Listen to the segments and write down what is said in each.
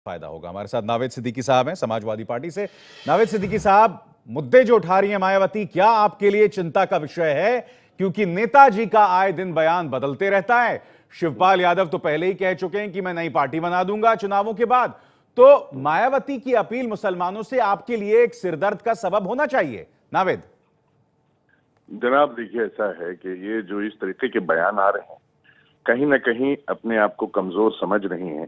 फायदा होगा। हमारे साथ नावेद सिद्दीकी साहब हैं समाजवादी पार्टी से। नावेद सिद्दीकी साहब, मुद्दे जो उठा रही है मायावती, क्या आपके लिए चिंता का विषय है? क्योंकि नेताजी का आए दिन बयान बदलते रहता है। शिवपाल यादव तो पहले ही कह चुके हैं कि मैं नई पार्टी बना दूंगा चुनावों के बाद। तो मायावती की अपील मुसलमानों से आपके लिए एक सिरदर्द का सबब होना चाहिए। नावेद जनाब, देखिए, ऐसा है कि ये जो इस तरीके के बयान आ रहे हैं, कहीं ना कहीं अपने आप को कमजोर समझ रही हैं।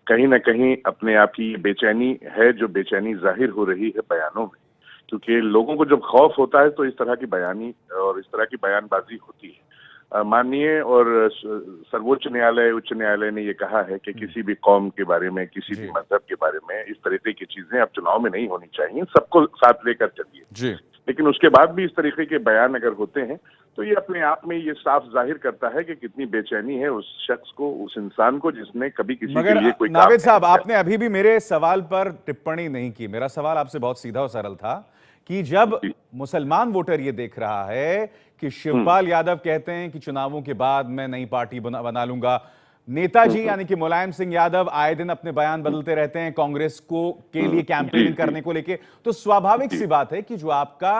कहीं ना कहीं अपने आप की बेचैनी है, जो बेचैनी जाहिर हो रही है बयानों में। क्योंकि लोगों को जब खौफ होता है तो इस तरह की बयानी और इस तरह की बयानबाजी होती है। माननीय और सर्वोच्च न्यायालय, उच्च न्यायालय ने ये कहा है कि किसी भी कौम के बारे में, किसी भी मजहब के बारे में इस तरीके की चीजें अब चुनाव में नहीं होनी चाहिए। सबको साथ लेकर चलिए। लेकिन उसके बाद भी इस तरीके के बयान अगर होते हैं तो ये अपने आप में ये साफ जाहिर करता है कि कितनी बेचैनी है उस शख्स को, उस इंसान को, जिसने कभी किसी के लिए कोई नावेद साहब, आपने अभी भी मेरे सवाल पर टिप्पणी नहीं की। मेरा सवाल आपसे बहुत सीधा और सरल था कि जब मुसलमान वोटर ये देख रहा है कि शिवपाल यादव कहते हैं कि चुनावों के बाद मैं नई पार्टी बना लूंगा, नेताजी यानी कि मुलायम सिंह यादव आए दिन अपने बयान बदलते रहते हैं कांग्रेस को के लिए कैंपेनिंग करने को लेके, तो स्वाभाविक सी बात है कि जो आपका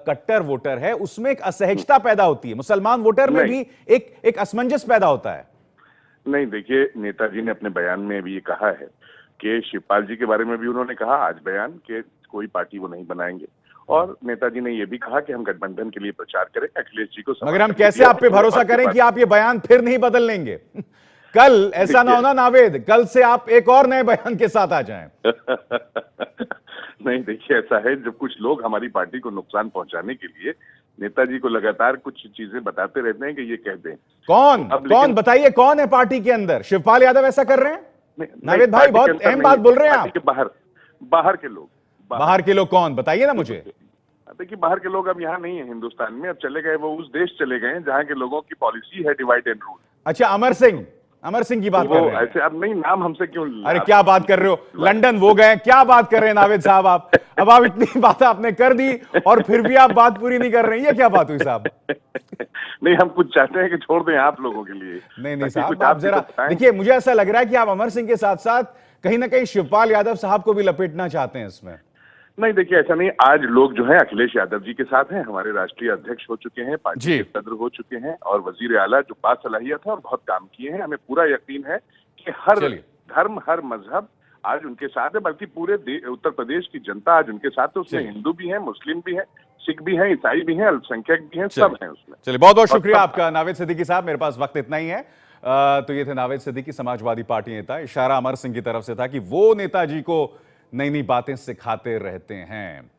कट्टर वोटर है उसमें एक असहजता पैदा होती है। मुसलमान वोटर में भी एक असमंजस पैदा होता है। नहीं, देखिए, नेताजी ने अपने बयान में भी ये कहा है कि शिवपाल जी के बारे में भी उन्होंने कहा आज बयान कि कोई पार्टी वो नहीं बनाएंगे। और नेताजी ने यह भी कहा कि हम गठबंधन के लिए प्रचार करें, अखिलेश जी को। मगर हम कैसे आप पे भरोसा करें कि आप ये बयान फिर नहीं बदल लेंगे? कल ऐसा ना हो ना नावेद, कल से आप एक और नए बयान के साथ आ जाएं। नहीं, देखिए, ऐसा है, जब कुछ लोग हमारी पार्टी को नुकसान पहुंचाने के लिए नेताजी को लगातार कुछ चीजें बताते रहते हैं कि ये कह दें। कौन बताइए, कौन है पार्टी के अंदर? शिवपाल यादव ऐसा कर रहे हैं? नावेद भाई, बहुत अहम बात बोल रहे हैं आप। बाहर के लोग। बाहर के लोग कौन, बताइए ना मुझे। देखिए, बाहर के लोग अब यहाँ नहीं है हिंदुस्तान में, अब चले गए, वो उस देश चले गए जहाँ के लोगों की पॉलिसी है डिवाइड एंड रूल। अच्छा, अमर सिंह की बात कर रहे हैं? ऐसे अब नहीं, नाम हमसे क्यों? अरे क्या बात कर रहे हो, लंदन वो गए, क्या बात कर रहे हैं नावेद साहब आप? अब आप इतनी बात आपने कर दी और फिर भी आप बात पूरी नहीं कर रहे हैं, ये क्या बात हुई साहब? नहीं, हम कुछ चाहते हैं कि छोड़ दें आप लोगों के लिए। नहीं साहब, आप जरा देखिए, मुझे ऐसा लग रहा है कि आप अमर सिंह के साथ साथ कहीं ना कहीं शिवपाल यादव साहब को भी लपेटना चाहते हैं इसमें। नहीं, देखिए, ऐसा नहीं। आज लोग जो है अखिलेश यादव जी के साथ हैं, हमारे राष्ट्रीय अध्यक्ष हो चुके हैं, पार्टी के सदर हो चुके हैं और वजीर आला जो बासलाहियत है और बहुत काम किए हैं। हमें पूरा यकीन है कि हर धर्म, हर मजहब आज उनके साथ है, बल्कि पूरे उत्तर प्रदेश की जनता आज उनके साथ है। उसमें हिंदू भी है, मुस्लिम भी है, सिख भी है, ईसाई भी है, अल्पसंख्यक भी है, सब है उसमें। चलिए, बहुत बहुत शुक्रिया आपका नावेद सिद्दीकी साहब। मेरे पास वक्त इतना ही है। तो ये थे नावेद सिद्दीकी, समाजवादी पार्टी नेता। इशारा अमर सिंह की तरफ से था कि वो नेताजी को नई नई बातें सिखाते रहते हैं।